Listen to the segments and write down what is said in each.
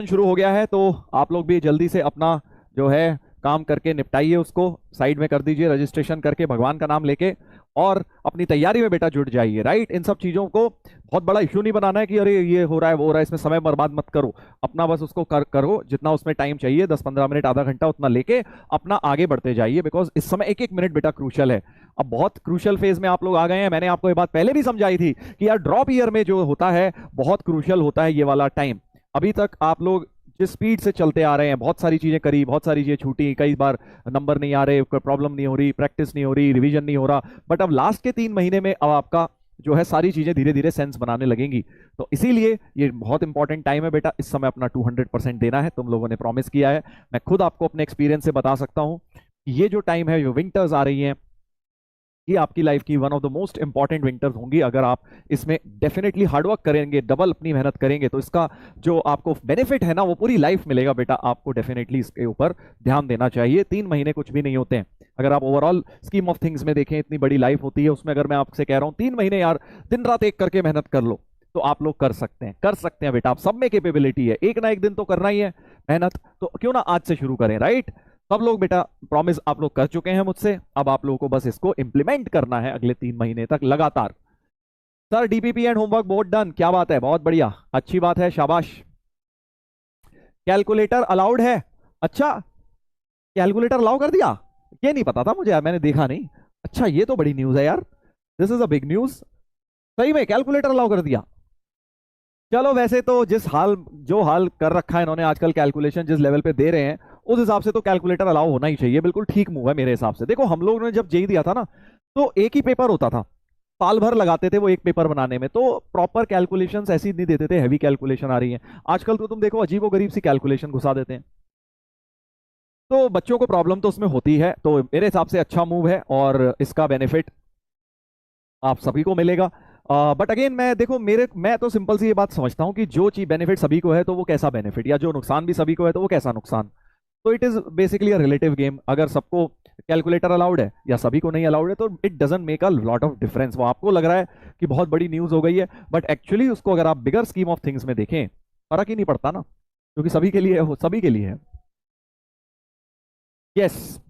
शुरू हो गया है तो आप लोग भी जल्दी से अपना जो है काम करके निपटाइए, उसको साइड में कर दीजिए, रजिस्ट्रेशन करके भगवान का नाम लेके और अपनी तैयारी में बेटा जुट जाइए। राइट, इन सब चीजों को बहुत बड़ा इशू नहीं बनाना है कि अरे ये हो रहा है वो हो रहा है, इसमें समय बर्बाद मत करो। अपना बस उसको करो, जितना उसमें टाइम चाहिए 10-15 मिनट आधा घंटा उतना लेके अपना आगे बढ़ते जाइए, बिकॉज इस समय एक एक मिनट बेटा क्रूशल है। अब बहुत क्रूशल फेज में आप लोग आ गए हैं। मैंने आपको ये बात पहले भी समझाई थी कि यार ड्रॉप ईयर में जो होता है बहुत क्रूशल होता है ये वाला टाइम। अभी तक आप लोग जिस स्पीड से चलते आ रहे हैं, बहुत सारी चीजें करी, बहुत सारी चीजें छूटी, कई बार नंबर नहीं आ रहे, कोई प्रॉब्लम नहीं हो रही, प्रैक्टिस नहीं हो रही, रिवीजन नहीं हो रहा, बट अब लास्ट के 3 महीने में अब आपका जो है सारी चीजें धीरे धीरे सेंस बनाने लगेंगी। तो इसीलिए ये बहुत इंपॉर्टेंट टाइम है बेटा, इस समय अपना 200% देना है। तुम लोगों ने प्रॉमिस किया है। मैं खुद आपको अपने एक्सपीरियंस से बता सकता हूँ कि ये जो टाइम है, जो विंटर्स आ रही हैं, ये आपकी लाइफ की one of the most important winters होंगी। अगर आप इसमें डेफिनेटली हार्डवर्क करेंगे, डबल अपनी मेहनत करेंगे, तो इसका जो आपको बेनिफिट है ना वो पूरी लाइफ मिलेगा बेटा। आपको डेफिनेटली इसके ऊपर ध्यान देना चाहिए। 3 महीने कुछ भी नहीं होते हैं। अगर आप ओवरऑल स्कीम ऑफ थिंग्स में देखें, इतनी बड़ी लाइफ होती है, उसमें अगर मैं आपसे कह रहा हूँ 3 महीने यार दिन रात एक करके मेहनत कर लो, तो आप लोग कर सकते हैं, कर सकते हैं बेटा। आप सब में कैपेबिलिटी है, एक ना एक दिन तो करना ही है मेहनत, तो क्यों ना आज से शुरू करें। राइट, सब लोग बेटा प्रॉमिस आप लोग कर चुके हैं मुझसे, अब आप लोगों को बस इसको इंप्लीमेंट करना है अगले 3 महीने तक लगातार। Sir DPP and homework board done, क्या बात है, बहुत बढ़िया, अच्छी बात है, शाबाश। कैलकुलेटर अलाउड है? अच्छा, कैलकुलेटर अलाउ कर दिया, ये नहीं पता था मुझे यार, मैंने देखा नहीं। अच्छा, ये तो बड़ी न्यूज है यार, this is a big news. सही में कैलकुलेटर अलाउ कर दिया? चलो वैसे तो जिस हाल जो हाल कर रखा है इन्होंने आजकल, कैलकुलेशन जिस लेवल पे दे रहे हैं उस हिसाब से तो कैलकुलेटर अलाउ होना ही चाहिए। बिल्कुल ठीक मूव है मेरे हिसाब से। देखो हम लोगों ने जब जेई दिया था ना, तो एक ही पेपर होता था, साल भर लगाते थे वो एक पेपर बनाने में, तो प्रॉपर कैलकुलेशंस ऐसी नहीं देते थे, हैवी कैलकुलेशन आ रही है आजकल तो तुम देखो अजीबो गरीब सी कैलकुलेशन घुसा देते हैं, तो बच्चों को प्रॉब्लम तो उसमें होती है। तो मेरे हिसाब से अच्छा मूव है और इसका बेनिफिट आप सभी को मिलेगा। बट अगेन मैं देखो मैं तो सिंपल सी ये बात समझता हूँ कि जो चीज बेनिफिट सभी को है तो वो कैसा बेनिफिट, या जो नुकसान भी सभी को है तो वो कैसा नुकसान। तो it is basically a relative game. अगर सबको कैलकुलेटर अलाउड है या सभी को नहीं अलाउड है, तो it doesn't make a lot of difference. वो आपको लग रहा है कि बहुत बड़ी न्यूज हो गई है, बट एक्चुअली उसको अगर आप बिगर स्कीम ऑफ थिंग्स में देखें, फर्क ही नहीं पड़ता ना, क्योंकि सभी के लिए हो, सभी के लिए है। यस,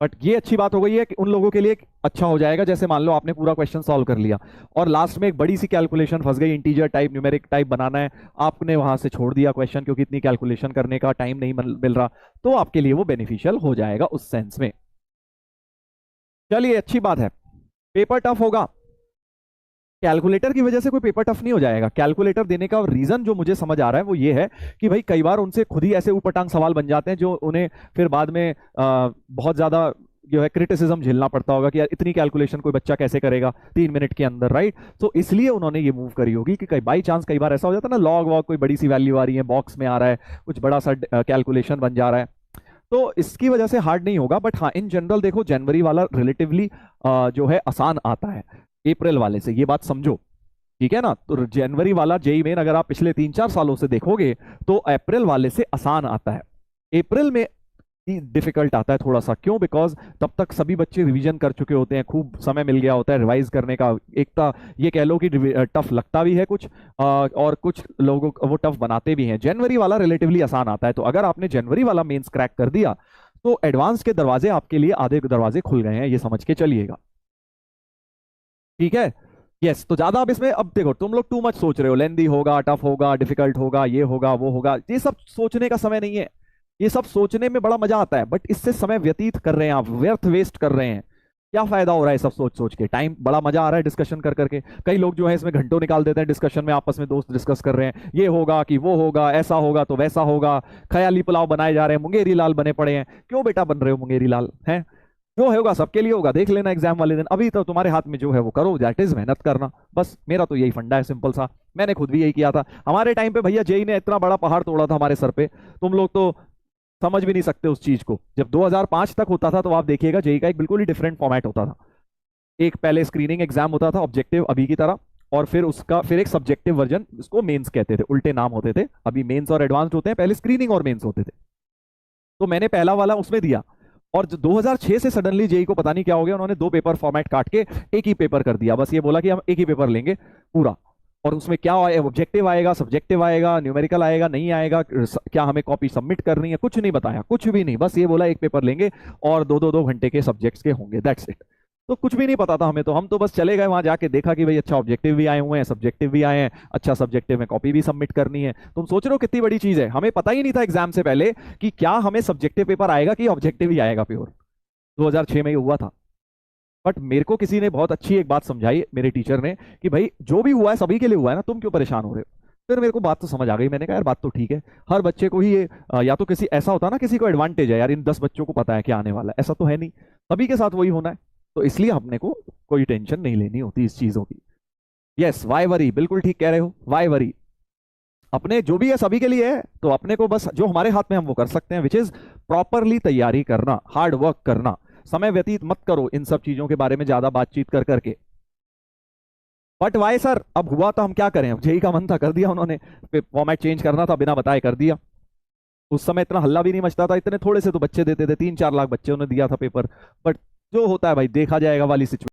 बट ये अच्छी बात हो गई है कि उन लोगों के लिए अच्छा हो जाएगा, जैसे मान लो आपने पूरा क्वेश्चन सॉल्व कर लिया और लास्ट में एक बड़ी सी कैलकुलेशन फंस गई, इंटीजर टाइप न्यूमेरिक टाइप बनाना है, आपने वहां से छोड़ दिया क्वेश्चन क्योंकि इतनी कैलकुलेशन करने का टाइम नहीं मिल रहा, तो आपके लिए वो बेनिफिशियल हो जाएगा उस सेंस में। चलिए अच्छी बात है। पेपर टफ होगा? कैलकुलेटर की वजह से कोई पेपर टफ नहीं हो जाएगा। कैलकुलेटर देने का रीजन जो मुझे समझ आ रहा है वो ये है कि भाई कई बार उनसे खुद ही ऐसे ऊपरटांग सवाल बन जाते हैं जो उन्हें फिर बाद में बहुत ज्यादा जो है क्रिटिसिज्म झेलना पड़ता होगा कि यार इतनी कैलकुलेशन कोई बच्चा कैसे करेगा 3 मिनट के अंदर। राइट, तो इसलिए उन्होंने ये मूव करी होगी कि कई बाई चांस कई बार ऐसा हो जाता है ना, लॉग वॉग कोई बड़ी सी वैल्यू आ रही है, बॉक्स में आ रहा है, कुछ बड़ा सा कैलकुलेशन बन जा रहा है, तो इसकी वजह से हार्ड नहीं होगा। बट हाँ, इन जनरल देखो जनवरी वाला रिलेटिवली जो है आसान आता है अप्रैल वाले से, ये बात समझो, ठीक है ना। तो जनवरी वाला जेई मेन अगर आप पिछले 3-4 सालों से देखोगे तो अप्रैल वाले से आसान आता है। अप्रैल में डिफिकल्ट आता है थोड़ा सा, क्यों? बिकॉज तब तक सभी बच्चे रिवीजन कर चुके होते हैं, खूब समय मिल गया होता है रिवाइज करने का। एक तो ये कह लो कि टफ लगता भी है कुछ, और कुछ लोगों को वो टफ बनाते भी हैं। जनवरी वाला रिलेटिवली आसान आता है, तो अगर आपने जनवरी वाला मेंस क्रैक कर दिया तो एडवांस के दरवाजे आपके लिए आधे दरवाजे खुल गए हैं, ये समझ के चलिएगा, ठीक है। यस, तो ज्यादा अब इसमें, अब देखो तुम लोग टू मच सोच रहे हो, लेंदी होगा, टफ होगा, डिफिकल्ट होगा, ये होगा वो होगा, ये सब सोचने का समय नहीं है। ये सब सोचने में बड़ा मजा आता है, बट इससे समय व्यतीत कर रहे हैं आप, व्यर्थ वेस्ट कर रहे हैं। क्या फायदा हो रहा है सब सोच सोच के? टाइम बड़ा मजा आ रहा है डिस्कशन कर करके, कई लोग जो है इसमें घंटों निकाल देते हैं डिस्कशन में, आपस में दोस्त डिस्कस कर रहे हैं, ये होगा कि वो होगा, ऐसा होगा तो वैसा होगा, ख्याली पुलाव बनाए जा रहे हैं, मुंगेरी लाल बने पड़े हैं। क्यों बेटा बन रहे हो मुंगेरी लाल? हैं, जो होगा सबके लिए होगा, देख लेना एग्जाम वाले दिन। अभी तो तुम्हारे हाथ में जो है वो करो, दैट इज मेहनत करना। बस मेरा तो यही फंडा है, सिंपल सा। मैंने खुद भी यही किया था। हमारे टाइम पे भैया जेई ने इतना बड़ा पहाड़ तोड़ा था हमारे सर पे, तुम लोग तो समझ भी नहीं सकते उस चीज को। जब 2005 तक होता था तो आप देखिएगा जेई का एक बिल्कुल ही डिफरेंट फॉर्मेट होता था। एक पहले स्क्रीनिंग एग्जाम होता था ऑब्जेक्टिव अभी की तरह, और फिर उसका फिर एक सब्जेक्टिव वर्जन, उसको मेंस कहते थे, उल्टे नाम होते थे। अभी मेंस और एडवांस्ड होते हैं, पहले स्क्रीनिंग और मेंस होते थे। तो मैंने पहला वाला उसमें दिया, और 2006 से सडनली जेई को पता नहीं क्या हो गया, उन्होंने 2 पेपर फॉर्मेट काट के एक ही पेपर कर दिया। बस ये बोला कि हम एक ही पेपर लेंगे पूरा। और उसमें क्या ऑब्जेक्टिव आएगा, सब्जेक्टिव आएगा, न्यूमेरिकल आएगा, नहीं आएगा, क्या हमें कॉपी सबमिट करनी है, कुछ नहीं बताया, कुछ भी नहीं। बस ये बोला एक पेपर लेंगे और दो घंटे के सब्जेक्ट्स के होंगे, दैट्स इट। तो कुछ भी नहीं पता था हमें, तो हम तो बस चले गए वहां, जाके देखा कि भाई अच्छा ऑब्जेक्टिव भी आए हुए हैं, सब्जेक्टिव भी आए हैं, अच्छा सब्जेक्टिव में कॉपी भी सबमिट करनी है। तुम सोच रहे हो कितनी बड़ी चीज है, हमें पता ही नहीं था एग्जाम से पहले कि क्या हमें सब्जेक्टिव पेपर आएगा कि ऑब्जेक्टिव ही आएगा प्योर। 2006 में ही हुआ था। बट मेरे को किसी ने बहुत अच्छी एक बात समझाई, मेरे टीचर ने, कि भाई जो भी हुआ है सभी के लिए हुआ है ना, तुम क्यों परेशान हो रहे हो। फिर मेरे को बात तो समझ आ गई, मैंने कहा यार बात तो ठीक है। हर बच्चे को ही ये या तो किसी ऐसा होता है ना, किसी को एडवांटेज है यार, इन 10 बच्चों को पता है क्या आने वाला है, ऐसा तो है नहीं, सभी के साथ वही होना है। तो इसलिए अपने को कोई टेंशन नहीं लेनी होती इस चीजों की। यस, वाई वरी, बिल्कुल ठीक कह रहे हो, वाई वरी। अपने जो भी है सभी के लिए है, तो अपने को बस जो हमारे हाथ में हम वो कर सकते हैं, विच इज प्रॉपरली तैयारी करना, हार्ड वर्क करना। समय व्यतीत मत करो इन सब चीजों के बारे में ज्यादा बातचीत कर करके। बट वाई सर, अब हुआ तो हम क्या करें, अब जेई का मन था कर दिया उन्होंने, फॉर्मेट चेंज करना था बिना बताए कर दिया। उस समय इतना हल्ला भी नहीं मचता था, इतने थोड़े से तो बच्चे देते थे, 3-4 लाख बच्चों ने दिया था पेपर। बट जो होता है भाई देखा जाएगा वाली सिचुएशन।